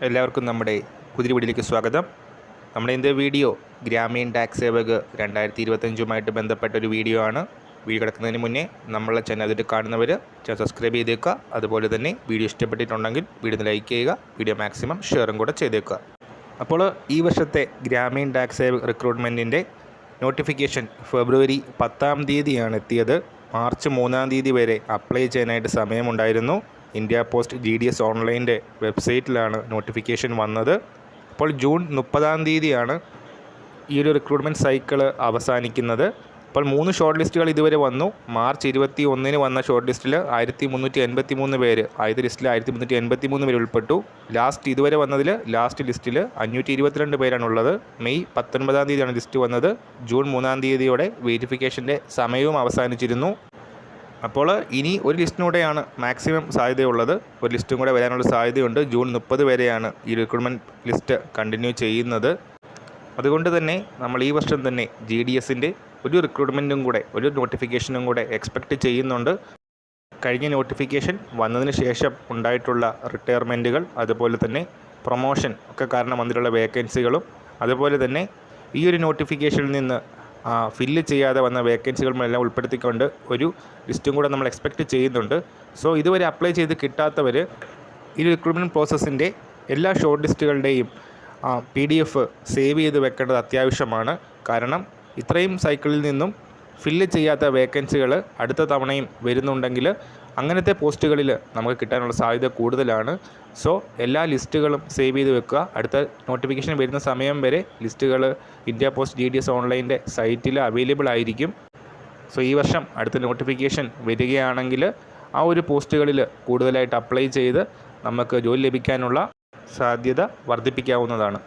എല്ലാവർക്കും നമ്മുടെ പുതിയ വീഡിയോയിലേക്ക് സ്വാഗതം. നമ്മുടെ ഇന്നത്തെ വീഡിയോ ഗ്രാമീൺ ടാക്സ് സേവക് 2025 ബന്ധപ്പെട്ടൊരു വീഡിയോ ആണ്. വീഡിയോ കിടക്കുന്നതിന് മുന്നേ നമ്മളെ ചാനൽ അതിട്ട് കാണുന്നവർ ചാനൽ സബ്സ്ക്രൈബ് ചെയ്തേക്കുക. അതുപോലെ തന്നെ വീഡിയോ ഇഷ്ടപ്പെട്ടിട്ടുണ്ടെങ്കിൽ വീഡിയോ ലൈക്ക് ചെയ്യുക, വീഡിയോ മാക്സിമം ഷെയറും കൂടെ ചെയ്തേക്കുക. അപ്പോൾ ഈ വർഷത്തെ ഗ്രാമീൺ ടാക്സ് സേവക് റിക്രൂട്ട്മെൻറ്റിൻ്റെ നോട്ടിഫിക്കേഷൻ ഫെബ്രുവരി 10 എത്തിയത്. മാർച്ച് 3 വരെ അപ്ലൈ ചെയ്യാനായിട്ട് സമയമുണ്ടായിരുന്നു. ഇന്ത്യ പോസ്റ്റ് GDS ഓൺലൈൻ്റെ വെബ്സൈറ്റിലാണ് നോട്ടിഫിക്കേഷൻ വന്നത്. അപ്പോൾ ജൂൺ 30 ഈ ഒരു റിക്രൂട്ട്മെൻറ്റ് സൈക്കിള് അവസാനിക്കുന്നത്. അപ്പോൾ 3 ഷോർട്ട് ലിസ്റ്റുകൾ ഇതുവരെ വന്നു. മാർച്ച് 21 വന്ന ഷോർട്ട് ലിസ്റ്റിൽ 1383 പേര്, ആദ്യത്തെ ലിസ്റ്റിൽ 1383 പേര് ഉൾപ്പെട്ടു. ഇതുവരെ വന്നതിൽ ലാസ്റ്റ് ലിസ്റ്റിൽ 522 പേരാണുള്ളത്. മെയ് 19 ലിസ്റ്റ് വന്നത്. ജൂൺ 3 വെരിഫിക്കേഷൻ്റെ സമയവും അവസാനിച്ചിരുന്നു. അപ്പോൾ ഇനി ഒരു ലിസ്റ്റിനൂടെയാണ് മാക്സിമം സാധ്യതയുള്ളത്. ഒരു ലിസ്റ്റും കൂടെ വരാനുള്ള സാധ്യതയുണ്ട്. ജൂൺ 30 വരെയാണ് ഈ റിക്രൂട്ട്മെൻറ്റ് ലിസ്റ്റ് കണ്ടിന്യൂ ചെയ്യുന്നത്. അതുകൊണ്ട് തന്നെ നമ്മൾ ഈ വർഷം തന്നെ GDSൻ്റെ ഒരു റിക്രൂട്ട്മെൻറ്റും കൂടെ, ഒരു നോട്ടിഫിക്കേഷനും കൂടെ എക്സ്പെക്റ്റ് ചെയ്യുന്നുണ്ട്. കഴിഞ്ഞ നോട്ടിഫിക്കേഷൻ വന്നതിന് ശേഷം ഉണ്ടായിട്ടുള്ള റിട്ടയർമെൻറ്റുകൾ, അതുപോലെ തന്നെ പ്രൊമോഷൻ ഒക്കെ കാരണം വന്നിട്ടുള്ള വേക്കൻസികളും, അതുപോലെ തന്നെ ഈ ഒരു നോട്ടിഫിക്കേഷനിൽ നിന്ന് ഫില്ല് ചെയ്യാതെ വന്ന വേക്കൻസികളെല്ലാം ഉൾപ്പെടുത്തിക്കൊണ്ട് ഒരു ലിസ്റ്റും കൂടെ നമ്മൾ എക്സ്പെക്റ്റ് ചെയ്യുന്നുണ്ട്. സോ ഇതുവരെ അപ്ലൈ ചെയ്ത് കിട്ടാത്തവർ ഈ റിക്രൂട്ട്മെൻറ്റ് പ്രോസസ്സിൻ്റെ എല്ലാ ഷോർട്ട് ലിസ്റ്റുകളുടെയും PDF സേവ് ചെയ്ത് വെക്കേണ്ടത് അത്യാവശ്യമാണ്. കാരണം ഇത്രയും സൈക്കിളിൽ നിന്നും ഫില്ല് ചെയ്യാത്ത വേക്കൻസികൾ അടുത്ത തവണയും വരുന്നുണ്ടെങ്കിൽ അങ്ങനത്തെ പോസ്റ്റുകളിൽ നമുക്ക് കിട്ടാനുള്ള സാധ്യത കൂടുതലാണ്. സോ എല്ലാ ലിസ്റ്റുകളും സേവ് ചെയ്ത് വെക്കുക. അടുത്ത നോട്ടിഫിക്കേഷൻ വരുന്ന സമയം വരെ ലിസ്റ്റുകൾ ഇന്ത്യ പോസ്റ്റ് GDS ഓൺലൈൻ്റെ സൈറ്റിൽ അവൈലബിൾ ആയിരിക്കും. സോ ഈ വർഷം അടുത്ത നോട്ടിഫിക്കേഷൻ വരികയാണെങ്കിൽ ആ ഒരു പോസ്റ്റുകളിൽ കൂടുതലായിട്ട് അപ്ലൈ ചെയ്ത് നമുക്ക് ജോലി ലഭിക്കാനുള്ള സാധ്യത വർദ്ധിപ്പിക്കാവുന്നതാണ്.